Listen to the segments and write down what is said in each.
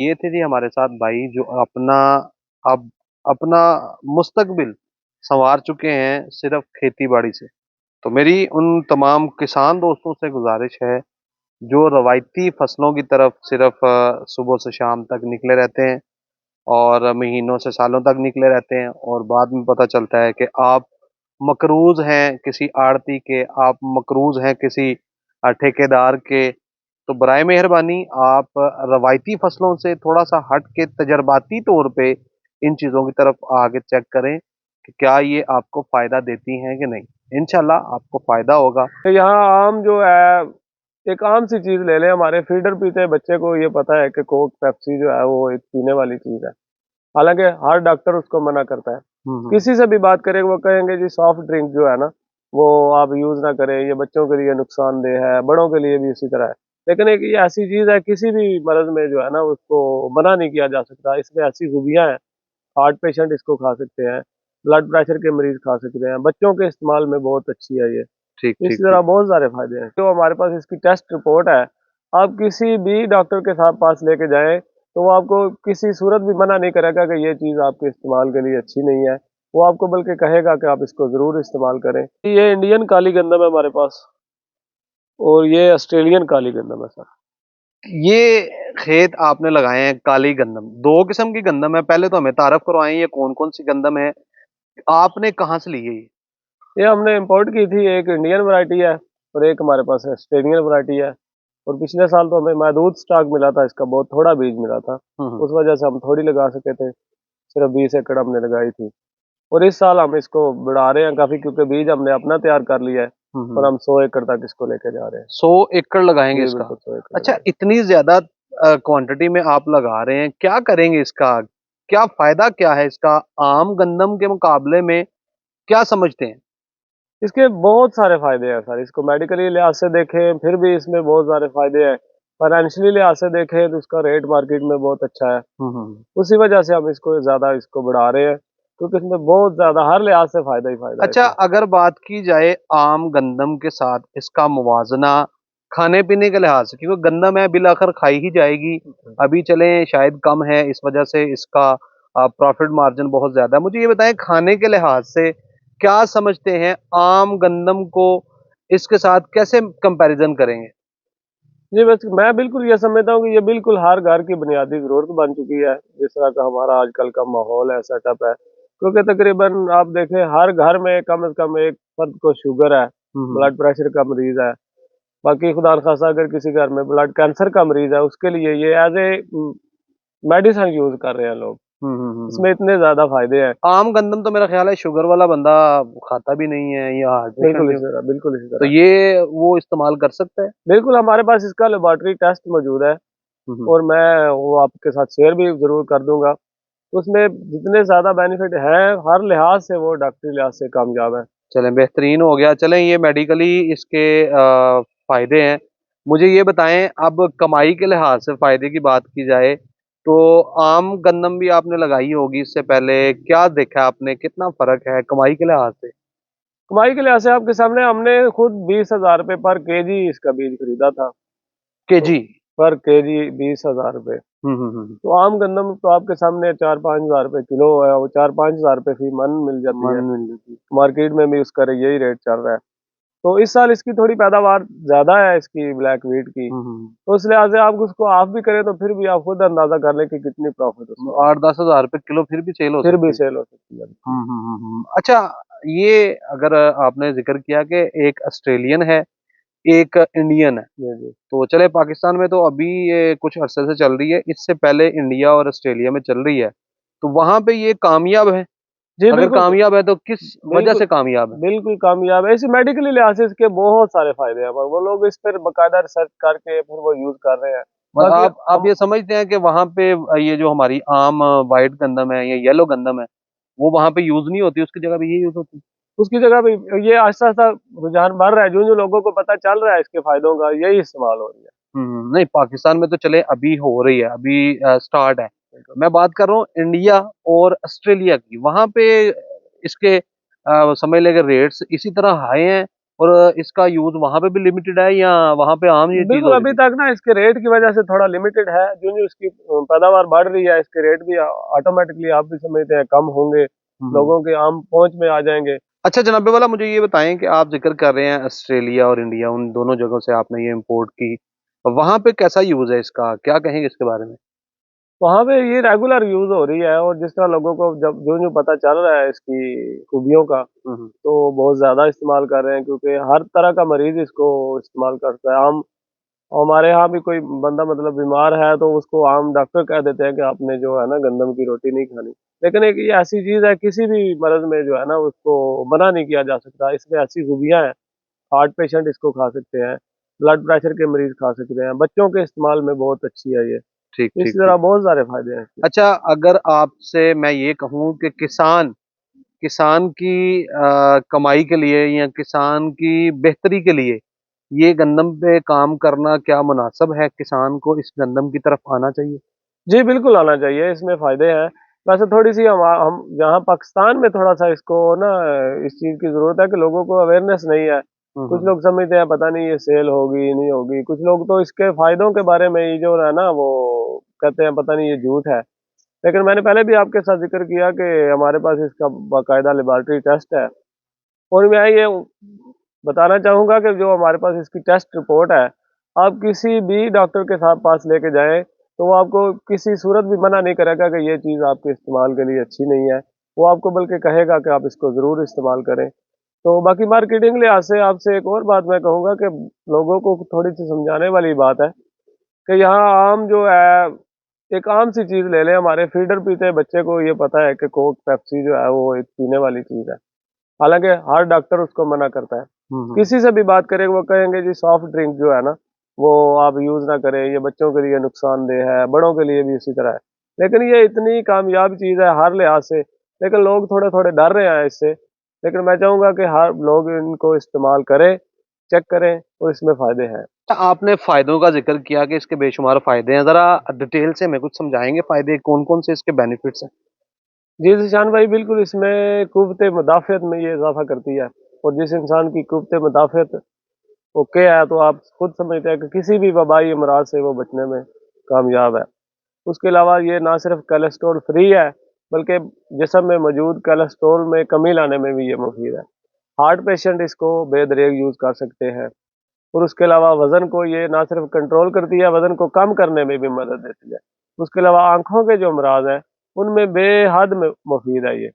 ये थे जी हमारे साथ भाई जो अब अपना मुस्तकबिल संवार चुके हैं सिर्फ खेती बाड़ी से। तो मेरी उन तमाम किसान दोस्तों से गुजारिश है जो रवायती फसलों की तरफ सिर्फ सुबह से शाम तक निकले रहते हैं और महीनों से सालों तक निकले रहते हैं और बाद में पता चलता है कि आप मकरूज हैं किसी आड़ती के, आप मकरूज हैं किसी ठेकेदार के। तो बराए मेहरबानी आप रवायती फसलों से थोड़ा सा हट के तजर्बाती तौर पे इन चीज़ों की तरफ आगे चेक करें कि क्या ये आपको फ़ायदा देती हैं कि नहीं। इंशाल्लाह आपको फ़ायदा होगा। तो यहाँ आम जो है, एक आम सी चीज ले लें, हमारे फीडर पीते बच्चे को ये पता है कि कोक पेप्सी जो है वो एक पीने वाली चीज है। हालांकि हर डॉक्टर उसको मना करता है। हम्म। किसी से भी बात करें वो कहेंगे जी सॉफ्ट ड्रिंक जो है ना वो आप यूज ना करें, ये बच्चों के लिए नुकसानदेह है, बड़ों के लिए भी इसी तरह है। लेकिन एक ये ऐसी चीज है, किसी भी मर्ज में जो है ना उसको मना नहीं किया जा सकता। इसमें ऐसी खूबियां हैं, हार्ट पेशेंट इसको खा सकते हैं, ब्लड प्रेशर के मरीज खा सकते हैं, बच्चों के इस्तेमाल में बहुत अच्छी है ये। ठीक ठीक इसी तरह ठीक। बहुत सारे फायदे हैं। तो हमारे पास इसकी टेस्ट रिपोर्ट है, आप किसी भी डॉक्टर के साथ पास लेके जाएं तो वो आपको किसी सूरत भी मना नहीं करेगा कि ये चीज़ आपके इस्तेमाल के लिए अच्छी नहीं है। वो आपको बल्कि कहेगा कि आप इसको ज़रूर इस्तेमाल करें। ये इंडियन काली गंदम है हमारे पास, और ये ऑस्ट्रेलियन काली गंदम है सर। ये खेत आपने लगाए हैं काली गंदम, दो किस्म की गंदम है। पहले तो हमें तारफ करवाएं ये कौन कौन सी गंदम है, आपने कहाँ से ली है ये। ये हमने इंपोर्ट की थी, एक इंडियन वैरायटी है और एक हमारे पास ऑस्ट्रेलियन वैरायटी है। और पिछले साल तो हमें महदूद स्टॉक मिला था, इसका बहुत थोड़ा बीज मिला था। हम्म। उस वजह से हम थोड़ी लगा सके थे, सिर्फ 20 एकड़ हमने लगाई थी। और इस साल हम इसको बढ़ा रहे हैं काफी, क्योंकि बीज हमने अपना तैयार कर लिया है और हम्म। हम 100 एकड़ तक इसको लेके जा रहे हैं। 100 एकड़ लगाएंगे जी इसका। बिल्कुल, 100 एकड़ अच्छा, लगाए। इतनी ज्यादा क्वांटिटी में आप लगा रहे हैं, क्या करेंगे इसका, क्या फायदा क्या है इसका आम गंदम के मुकाबले में, क्या समझते हैं। इसके बहुत सारे फायदे हैं सर। इसको मेडिकली लिहाज से देखें फिर भी इसमें बहुत सारे फायदे हैं। फाइनेंशियली लिहाज से देखें तो इसका रेट मार्केट में बहुत अच्छा है। हम्म। उसी वजह से हम इसको ज्यादा इसको बढ़ा रहे हैं, क्योंकि इसमें बहुत ज्यादा हर लिहाज से फायदा ही फायदा है अच्छा, इसमें। अगर बात की जाए आम गंदम के साथ इसका मुवाजना खाने पीने के लिहाज से, क्योंकि गंदम है बिल आखिर खाई ही जाएगी, अभी चले शायद कम है इस वजह से इसका प्रॉफिट मार्जिन बहुत ज्यादा है। मुझे ये बताएं खाने के लिहाज से क्या समझते हैं आम गंदम को, इसके साथ कैसे कंपैरिजन करेंगे। जी बस मैं बिल्कुल ये समझता हूँ कि ये बिल्कुल हर घर की बुनियादी जरूरत बन चुकी है, जिस तरह का हमारा आजकल का माहौल है, सेटअप है। क्योंकि तकरीबन आप देखें हर घर में कम से कम एक फर्द को शुगर है, हम्म। ब्लड प्रेशर का मरीज है। बाकी खुदा न खासा अगर किसी घर में ब्लड कैंसर का मरीज है, उसके लिए ये एज ए मेडिसिन यूज कर रहे हैं लोग। हम्म। इसमें इतने ज्यादा फायदे हैं। आम गंदम तो मेरा ख्याल है शुगर वाला बंदा खाता भी नहीं है या हार्ट पेशेंट बिल्कुल भी, इसी तरह, बिल्कुल इसी तो तरह। ये वो इस्तेमाल कर सकता है। बिल्कुल हमारे पास इसका लेबोरेटरी टेस्ट मौजूद है, हम्म। और मैं वो आपके साथ शेयर भी जरूर कर दूंगा। उसमें जितने ज्यादा बेनिफिट हैं हर लिहाज से वो डॉक्टरी लिहाज से कामयाब है। चलें, बेहतरीन हो गया। चलें, ये मेडिकली इसके फायदे हैं। मुझे ये बताएं, अब कमाई के लिहाज से फायदे की बात की जाए तो आम गंदम भी आपने लगाई होगी इससे पहले, क्या देखा आपने, कितना फर्क है कमाई के लिहाज से। कमाई के लिहाज से आपके सामने हमने खुद 20,000 रुपये पर केजी इसका बीज खरीदा था। तो केजी। पर केजी 20,000 रुपये। हम्म। तो आम गंदम तो आपके सामने 4-5 हज़ार रुपये किलो है, वो 4-5 हज़ार रुपये फी मन मिल जाती मन है। मिल जाती मार्केट में भी उसका यही रेट चल रहा है। तो इस साल इसकी थोड़ी पैदावार ज्यादा है, इसकी ब्लैक वीट की। है। तो इस लिहाज से आप उसको आप भी करें तो फिर भी आप खुद अंदाजा कर लें कि कितनी प्रॉफिट उसमें है। 8-10 हज़ार रुपये किलो फिर भी सेल हो फिर भी सकती है। सेल हो सकती है। अच्छा, ये अगर आपने जिक्र किया कि एक ऑस्ट्रेलियन है एक इंडियन है, जी जी। तो चले पाकिस्तान में तो अभी ये कुछ अरसे से चल रही है, इससे पहले इंडिया और ऑस्ट्रेलिया में चल रही है, तो वहां पे ये कामयाब है। जी अगर बिल्कुल। कामयाब है तो किस वजह बिल्कुल से कामयाब है। बिल्कुल कामयाब है। इसे मेडिकली लिहाज से इसके बहुत सारे फायदे हैं, पर वो लोग इस पर बाकायदा रिसर्च करके फिर वो यूज कर रहे हैं। मतलब बाकी आप हम ये समझते हैं कि वहां पे ये जो हमारी आम वाइट गंदम है या येलो गंदम है, वो वहां पे यूज नहीं होती, उसकी जगह पे ये यूज होती है। उसकी जगह भी ये आहिस्ता आहिस्ता रुझान बढ़ रहा है, जो जो लोगों को पता चल रहा है इसके फायदों का, यही इस्तेमाल हो रही है। नहीं, पाकिस्तान में तो चले अभी हो रही है, अभी स्टार्ट है। मैं बात कर रहा हूँ इंडिया और ऑस्ट्रेलिया की, वहां पे इसके समझ लेके रेट्स इसी तरह हाई हैं और इसका यूज वहां पे भी लिमिटेड है या वहां पे आम ये चीज बिल्कुल, हो अभी रही तक ना इसके रेट की वजह से थोड़ा लिमिटेड है। जो जो इसकी पैदावार बढ़ रही है, इसके रेट भी ऑटोमेटिकली आप भी समझते हैं कम होंगे, थी? लोगों के आम पहुंच में आ जाएंगे। अच्छा जनाबे वाला, मुझे ये बताएं कि आप जिक्र कर रहे हैं ऑस्ट्रेलिया और इंडिया, उन दोनों जगहों से आपने ये इंपोर्ट की, वहां पे कैसा यूज है इसका, क्या कहेंगे इसके बारे में? वहाँ पे ये रेगुलर यूज हो रही है, और जिस तरह लोगों को जब जो जो पता चल रहा है इसकी खूबियों का, हम्म। तो बहुत ज्यादा इस्तेमाल कर रहे हैं, क्योंकि हर तरह का मरीज इसको इस्तेमाल करता है। आम हमारे यहाँ भी कोई बंदा मतलब बीमार है तो उसको आम डॉक्टर कह देते हैं कि आपने जो है ना गंदम की रोटी नहीं खानी। लेकिन एक ये ऐसी चीज है, किसी भी मर्ज में जो है ना उसको मना नहीं किया जा सकता। इसमें ऐसी खूबियां हैं, हार्ट पेशेंट इसको खा सकते हैं, ब्लड प्रेशर के मरीज खा सकते हैं, बच्चों के इस्तेमाल में बहुत अच्छी है ये। ठीक इस ठीक तरह ठीक। बहुत सारे फायदे हैं इसके। अच्छा, अगर आपसे मैं ये कहूँ कि किसान किसान की कमाई के लिए या किसान की बेहतरी के लिए ये गंदम पे काम करना क्या मुनासिब है, किसान को इस गंदम की तरफ आना चाहिए? जी बिल्कुल आना चाहिए, इसमें फायदे हैं। वैसे थोड़ी सी हम यहाँ पाकिस्तान में थोड़ा सा इसको ना इस चीज़ की ज़रूरत है कि लोगों को अवेयरनेस नहीं है। कुछ हम्म। लोग समझते हैं पता नहीं ये सेल होगी नहीं होगी, कुछ लोग तो इसके फायदों के बारे में ही जो है ना वो कहते हैं पता नहीं ये झूठ है। लेकिन मैंने पहले भी आपके साथ जिक्र किया कि हमारे पास इसका बाकायदा लेबॉर्ट्री टेस्ट है, और मैं ये बताना चाहूँगा कि जो हमारे पास इसकी टेस्ट रिपोर्ट है, आप किसी भी डॉक्टर के साथ पास लेके जाएं तो वो आपको किसी सूरत भी मना नहीं करेगा कि ये चीज़ आपके इस्तेमाल के लिए अच्छी नहीं है। वो आपको बल्कि कहेगा कि आप इसको ज़रूर इस्तेमाल करें। तो बाकी मार्केटिंग लिहाज से आपसे एक और बात मैं कहूँगा कि लोगों को थोड़ी सी समझाने वाली बात है कि यहाँ आम जो है, एक आम सी चीज़ ले लें, हमारे फीडर पीते बच्चे को ये पता है कि कोक पेप्सी जो है वो एक पीने वाली चीज़ है, हालांकि हर डॉक्टर उसको मना करता है। हम्म। किसी से भी बात करें वो कहेंगे जी सॉफ्ट ड्रिंक जो है ना वो आप यूज ना करें, ये बच्चों के लिए नुकसानदेह है, बड़ों के लिए भी इसी तरह है। लेकिन ये इतनी कामयाब चीज है हर लिहाज से, लेकिन लोग थोड़े थोड़े डर रहे हैं इससे। लेकिन मैं चाहूंगा कि हर लोग इनको इस्तेमाल करें, चेक करें, और इसमें फायदे हैं। आपने फायदों का जिक्र किया कि इसके बेशुमार फायदे हैं, जरा डिटेल से हमें कुछ समझाएंगे फायदे कौन कौन से इसके बेनिफिट्स हैं? जी जिशान भाई, बिल्कुल इसमें कुव्वत मुदाफ़त में ये इजाफा करती है, और जिस इंसान की कुव्वत मुदाफ़त ओके है तो आप खुद समझते हैं कि किसी भी वबाई अमराज से वो बचने में कामयाब है। उसके अलावा ये ना सिर्फ कोलेस्ट्रॉल फ्री है, बल्कि जिस्म में मौजूद कोलेस्ट्रॉल में कमी लाने में भी ये मुफीद है। हार्ट पेशेंट इसको बेदरेग यूज़ कर सकते हैं। और उसके अलावा वज़न को ये ना सिर्फ कंट्रोल करती है, वज़न को कम करने में भी मदद देती है। उसके अलावा आंखों के जो अमराज हैं उनमें बेहद मुफीद है ये।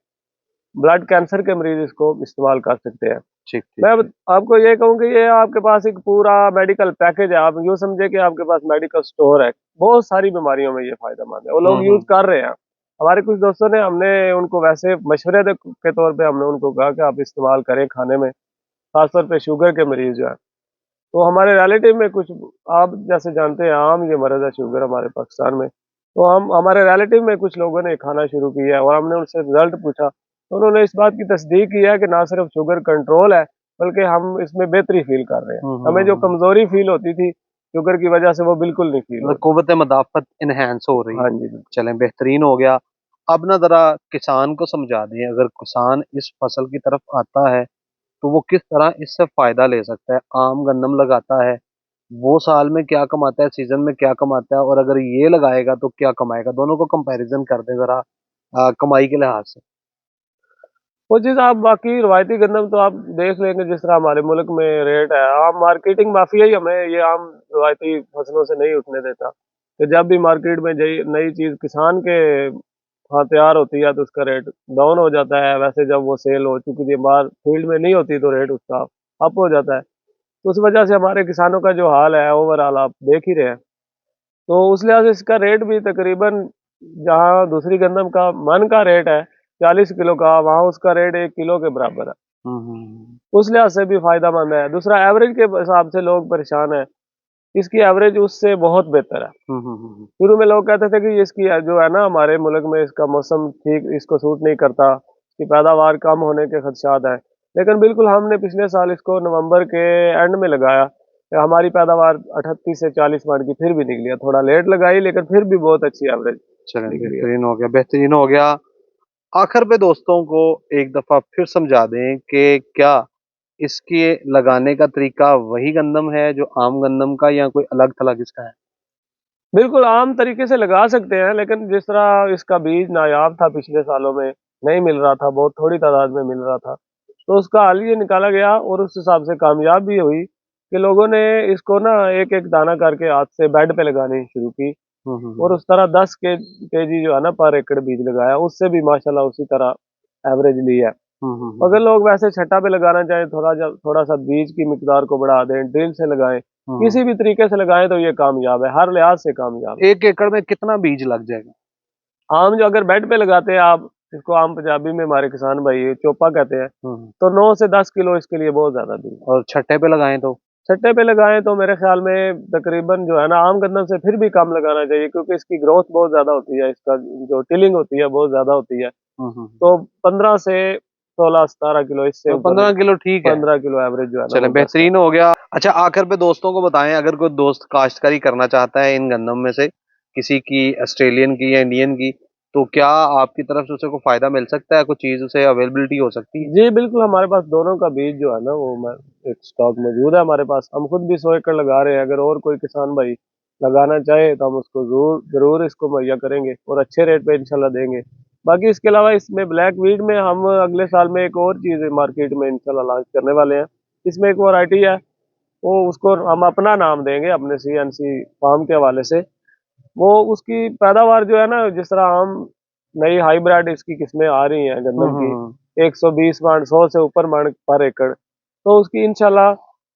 ब्लड कैंसर के मरीज इसको इस्तेमाल कर सकते हैं। ठीक ठीक मैं ठीक। आपको ये कहूँ कि ये आपके पास एक पूरा मेडिकल पैकेज है। आप यूँ समझे कि आपके पास मेडिकल स्टोर है। बहुत सारी बीमारियों में ये फायदेमंद है, वो लोग यूज हम्म। कर रहे हैं। हमारे कुछ दोस्तों ने, हमने उनको वैसे मशवरे के तौर पे हमने उनको कहा कि आप इस्तेमाल करें खाने में, खासतौर पे शुगर के मरीज जो है। तो हमारे रिलेटिव में कुछ, आप जैसे जानते हैं आम ये मरज है शुगर हमारे पाकिस्तान में, तो हम हमारे रिलेटिव में कुछ लोगों ने खाना शुरू किया है, और हमने उनसे रिजल्ट पूछा तो उन्होंने इस बात की तस्दीक की है कि ना सिर्फ शुगर कंट्रोल है, बल्कि हम इसमें बेहतरी फील कर रहे हैं। हमें जो हम्म। कमजोरी फील होती थी शुगर की वजह से, वो बिल्कुल नहीं फील हो मतलब रही। कुव्वत मदाफत इनहेंस हो रही है। हाँ जी बिल्कुल। चलें, बेहतरीन हो गया। अब ना जरा किसान को समझा दें, अगर किसान इस फसल की तरफ आता है तो वो किस तरह इससे फायदा ले सकता है। आम गंदम लगाता है, वो साल में क्या कमाता है, सीजन में क्या कमाता है, और अगर ये लगाएगा तो क्या कमाएगा, दोनों को कंपैरिजन कर दें जरा कमाई के लिहाज से। वो चीज़ आप बाकी रवायती गंदम तो आप देख लेंगे, जिस तरह हमारे मुल्क में रेट है, आम मार्केटिंग माफिया ही हमें ये आम रवायती फसलों से नहीं उठने देता। कि जब भी मार्केट में नई चीज़ किसान के हाँ तैयार होती है तो उसका रेट डाउन हो जाता है। वैसे जब वो सेल हो चुकी थी, बाहर फील्ड में नहीं होती, तो रेट उसका अप हो जाता है। तो उस वजह से हमारे किसानों का जो हाल है ओवरऑल आप देख ही रहे हैं। तो उस लिहाज से इसका रेट भी तकरीबन, जहाँ दूसरी गंदम का मन का रेट है 40 किलो का, वहाँ उसका रेट 1 किलो के बराबर है। हम्म। उस लिहाज से भी फायदा मंद है। दूसरा, एवरेज के हिसाब से लोग परेशान है, इसकी एवरेज उससे बहुत बेहतर है। शुरू में लोग कहते थे कि इसकी जो है ना हमारे मुल्क में इसका मौसम ठीक इसको सूट नहीं करता, इसकी पैदावार कम होने के खदशात हैं। लेकिन बिल्कुल हमने पिछले साल इसको नवंबर के एंड में लगाया, तो हमारी पैदावार 38 से 40 मन की फिर भी निकली है। थोड़ा लेट लगाई लेकिन फिर भी बहुत अच्छी एवरेज चलें, निकली है। बेहतरीन हो गया, बेहतरीन हो गया। आखिर पे दोस्तों को एक दफा फिर समझा दें कि क्या इसके लगाने का तरीका वही गंदम है जो आम गंदम का, या कोई अलग थलग इसका है? बिल्कुल आम तरीके से लगा सकते हैं, लेकिन जिस तरह इसका बीज नायाब था पिछले सालों में, नहीं मिल रहा था, बहुत थोड़ी तादाद में मिल रहा था, तो उसका हल ये निकाला गया और उस हिसाब से कामयाब भी हुई कि लोगों ने इसको ना एक एक दाना करके हाथ से बेड पे लगानी शुरू की। और उस तरह 10 केजी जो है ना पर एकड़ बीज लगाया, उससे भी माशाल्लाह उसी तरह एवरेज ली है। अगर लोग वैसे छट्टा पे लगाना चाहें, थोड़ा सा बीज की मिकदार को बढ़ा दें, ड्रिल से लगाएं, किसी भी तरीके से लगाएं, तो ये कामयाब है, हर लिहाज से कामयाब है। 1 एकड़ में कितना बीज लग जाएगा? आम जो अगर बेड पे लगाते हैं आप, इसको आम पंजाबी में हमारे किसान भाई चोपा कहते हैं, हम्म। तो 9 से 10 किलो इसके लिए बहुत ज्यादा बीज। और छट्टे पे लगाएं तो? छट्टे पे लगाएं तो मेरे ख्याल में तकरीबन जो है ना आम गंदम से फिर भी कम लगाना चाहिए, क्योंकि इसकी ग्रोथ बहुत ज्यादा होती है, इसका जो टिलिंग होती है बहुत ज्यादा होती है। तो 15 से 16 17 किलो, इससे तो ऊपर 15 किलो ठीक है। 15 किलो एवरेज जो है ना चले, वो बेस्ट है। बेहतरीन हो गया। अच्छा, आखिर पे दोस्तों को बताएं, अगर कोई दोस्त काश्तकारी करना चाहता है इन गंदम में से किसी की, ऑस्ट्रेलियन की या इंडियन की, तो क्या आपकी तरफ से उसे कोई फायदा मिल सकता है? कुछ चीज उसे अवेलेबिलिटी हो सकती है? जी बिल्कुल, हमारे पास दोनों का बीज जो है ना वो एक स्टॉक मौजूद है हमारे पास। हम खुद भी 100 एकड़ लगा रहे हैं, अगर और कोई किसान भाई लगाना चाहे तो हम उसको जरूर जरूर इसको मुहैया करेंगे और अच्छे रेट पे इंशाल्लाह देंगे। बाकी इसके अलावा इसमें ब्लैक वीड में हम अगले साल में एक और चीज़ मार्केट में इंशाल्लाह लॉन्च करने वाले हैं। इसमें एक वैरायटी है, वो उसको हम अपना नाम देंगे अपने CNC फार्म के हवाले से। वो उसकी पैदावार जो है ना, जिस तरह आम नई हाइब्रिड इसकी किस्में आ रही हैं गंदम की, 120 मन 100 से ऊपर मन पर एकड़, तो उसकी इंशाल्लाह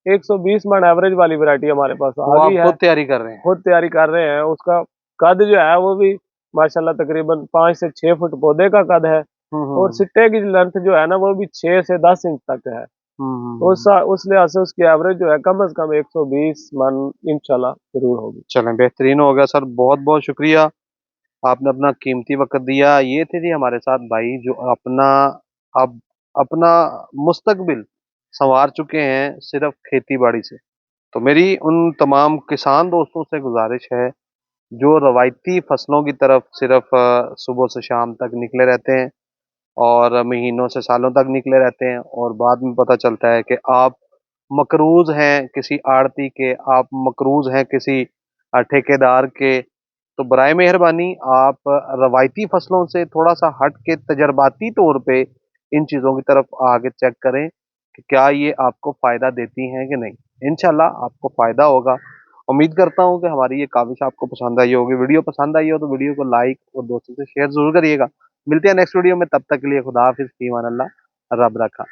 120 मन एवरेज वाली वैरायटी हमारे पास वो आ आप गई है। खुद तैयारी कर रहे हैं? खुद तैयारी कर रहे हैं। उसका कद जो है वो भी माशाल्लाह तकरीबन 5 से 6 फुट पौधे का कद है, और सिट्टे की लेंथ जो है ना वो भी 6 से 10 इंच तक है। तो उस लिहाज से उसकी एवरेज जो है कम से कम 120 मन इंशाल्लाह जरूर होगी। चलें, बेहतरीन हो गया सर, बहुत बहुत शुक्रिया, आपने अपना कीमती वक्त दिया। ये थे जी हमारे साथ भाई जो अपना, अब अपना मुस्तकबिल संवार चुके हैं सिर्फ खेती बाड़ी से। तो मेरी उन तमाम किसान दोस्तों से गुजारिश है जो रवायती फसलों की तरफ सिर्फ सुबह से शाम तक निकले रहते हैं और महीनों से सालों तक निकले रहते हैं, और बाद में पता चलता है कि आप मकरूज हैं किसी आड़ती के, आप मकरूज हैं किसी ठेकेदार के। तो बराए मेहरबानी आप रवायती फसलों से थोड़ा सा हट के तजर्बाती तौर पे इन चीज़ों की तरफ आगे चेक करें कि क्या ये आपको फ़ायदा देती हैं कि नहीं। इंशाल्लाह आपको फ़ायदा होगा। उम्मीद करता हूँ कि हमारी ये काविश आपको पसंद आई होगी। वीडियो पसंद आई हो तो वीडियो को लाइक और दोस्तों से शेयर जरूर करिएगा। मिलते हैं नेक्स्ट वीडियो में, तब तक के लिए खुदा हाफिज़, फी अमान अल्लाह, रब रखा।